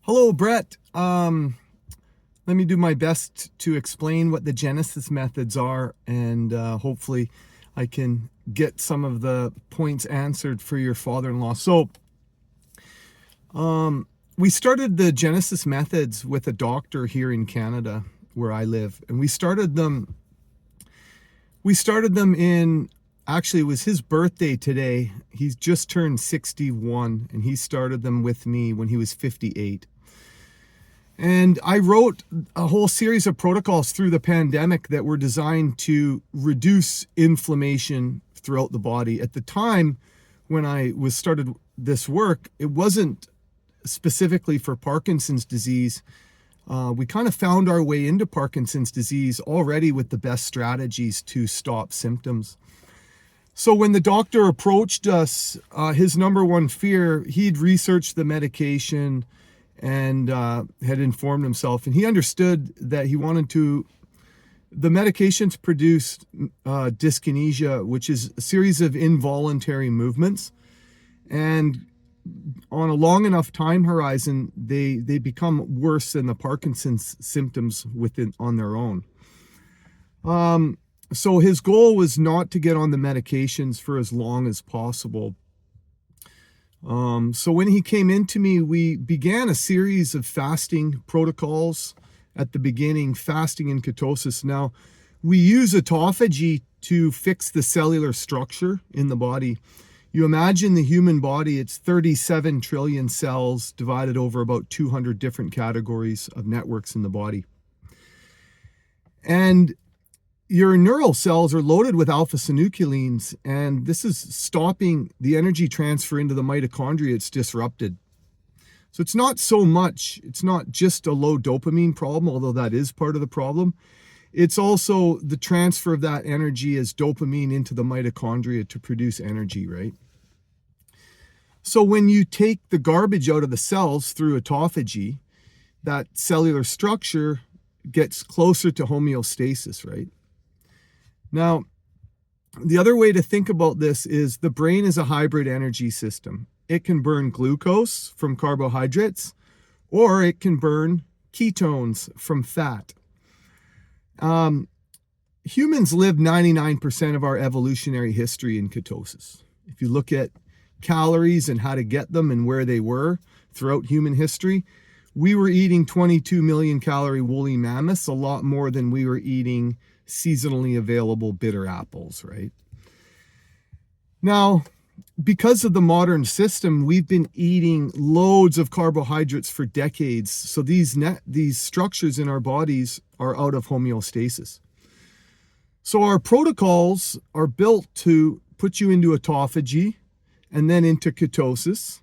Hello, Brett. Let me do my best to explain what the Genesis methods are, and hopefully I can get some of the points answered for your father-in-law. We started the Genesis methods with a doctor here in Canada where I live, and we started them in, actually it was his birthday today. He's just turned 61, and he started them with me when he was 58. And I wrote a whole series of protocols through the pandemic that were designed to reduce inflammation throughout the body. At the time when I started this work, it wasn't specifically for Parkinson's disease. We kind of found our way into Parkinson's disease already with the best strategies to stop symptoms. So when the doctor approached us, his number one fear, he'd researched the medication and had informed himself, and he understood that the medications produced dyskinesia, which is a series of involuntary movements, and on a long enough time horizon, they become worse than the Parkinson's symptoms on their own. So his goal was not to get on the medications for as long as possible. So when he came into me, we began a series of fasting protocols at the beginning, fasting and ketosis. Now, we use autophagy to fix the cellular structure in the body. You imagine the human body, it's 37 trillion cells divided over about 200 different categories of networks in the body. And your neural cells are loaded with alpha-synucleins, and this is stopping the energy transfer into the mitochondria. It's disrupted. So it's not just a low dopamine problem, although that is part of the problem. It's also the transfer of that energy as dopamine into the mitochondria to produce energy, right? So when you take the garbage out of the cells through autophagy, that cellular structure gets closer to homeostasis, right? Now, the other way to think about this is the brain is a hybrid energy system. It can burn glucose from carbohydrates, or it can burn ketones from fat. Humans live 99% of our evolutionary history in ketosis. If you look at calories and how to get them and where they were throughout human history, we were eating 22 million calorie woolly mammoths, a lot more than we were eating seasonally available bitter apples, right? Now, because of the modern system, we've been eating loads of carbohydrates for decades. So these structures in our bodies are out of homeostasis. So our protocols are built to put you into autophagy and then into ketosis.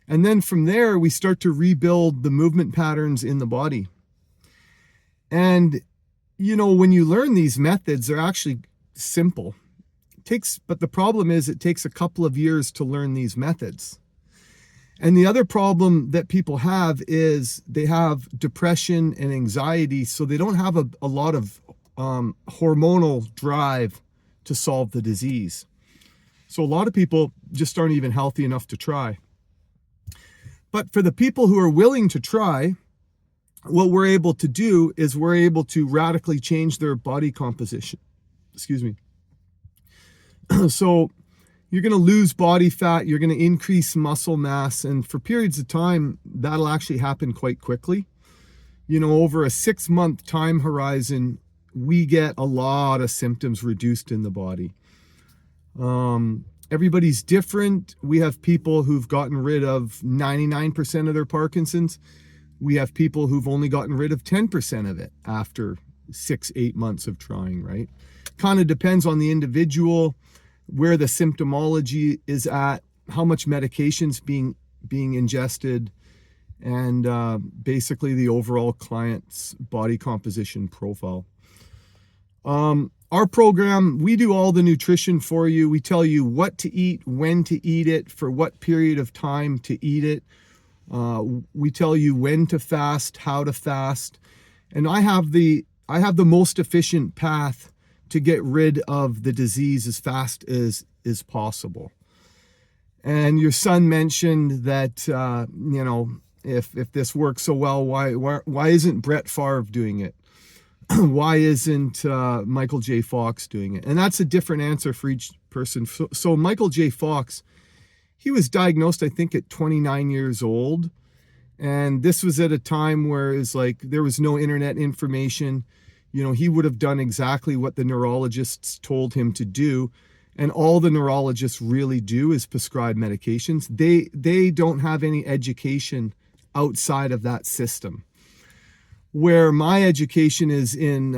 And then from there, we start to rebuild the movement patterns in the body. And when you learn these methods, they're actually simple. But the problem is it takes a couple of years to learn these methods. And the other problem that people have is they have depression and anxiety, so they don't have a lot of hormonal drive to solve the disease. So a lot of people just aren't even healthy enough to try. But for the people who are willing to try, what we're able to do is we're able to radically change their body composition. Excuse me. So you're going to lose body fat, you're going to increase muscle mass, and for periods of time, that'll actually happen quite quickly. Over a 6-month time horizon, we get a lot of symptoms reduced in the body. Everybody's different. We have people who've gotten rid of 99% of their Parkinson's. We have people who've only gotten rid of 10% of it after 6-8 months of trying, right? Kind of depends on the individual, where the symptomology is at, how much medication's being ingested, and basically the overall client's body composition profile. Our program, we do all the nutrition for you. We tell you what to eat, when to eat it, for what period of time to eat it. We tell you when to fast, how to fast, and I have the most efficient path to get rid of the disease as fast as possible. And your son mentioned that If this works so well, why isn't Brett Favre doing it? Why isn't Michael J. Fox doing it? And that's a different answer for each person. So Michael J. Fox, he was diagnosed, I think, at 29 years old. And this was at a time where it's like there was no internet information. You know, he would have done exactly what the neurologists told him to do. And all the neurologists really do is prescribe medications. They don't have any education outside of that system. Where my education is in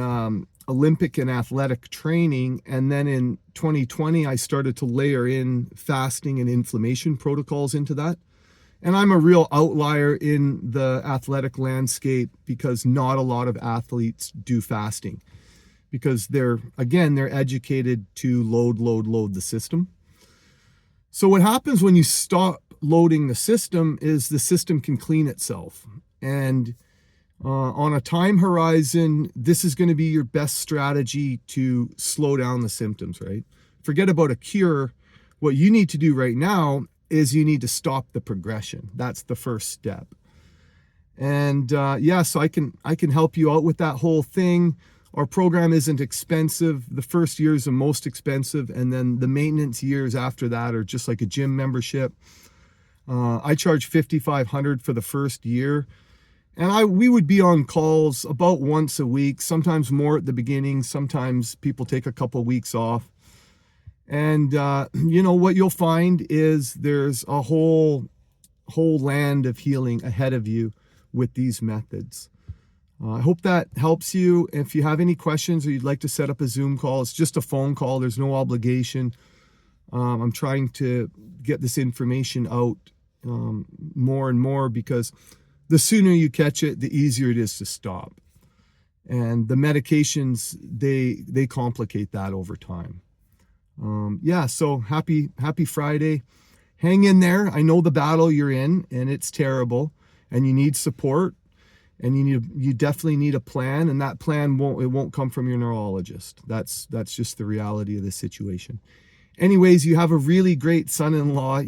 Olympic and athletic training. And then in 2020, I started to layer in fasting and inflammation protocols into that. And I'm a real outlier in the athletic landscape because not a lot of athletes do fasting because they're educated to load the system. So what happens when you stop loading the system is the system can clean itself. And on a time horizon, this is going to be your best strategy to slow down the symptoms, right? Forget about a cure. What you need to do right now is you need to stop the progression. That's the first step. And so I can help you out with that whole thing. Our program isn't expensive. The first year is the most expensive, and then the maintenance years after that are just like a gym membership. I charge $5,500 for the first year, and we would be on calls about once a week, sometimes more at the beginning. Sometimes people take a couple weeks off. And what you'll find is there's a whole land of healing ahead of you with these methods. I hope that helps you. If you have any questions or you'd like to set up a Zoom call, it's just a phone call. There's no obligation. I'm trying to get this information out more and more because the sooner you catch it, the easier it is to stop. And the medications, they complicate that over time. So happy Friday. Hang in there. I know the battle you're in, and it's terrible, and you need support, and you definitely need a plan, and that plan won't come from your neurologist. That's just the reality of the situation. Anyways, you have a really great son-in-law.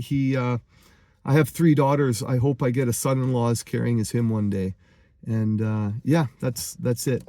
I have 3 daughters. I hope I get a son-in-law as caring as him one day. And that's it.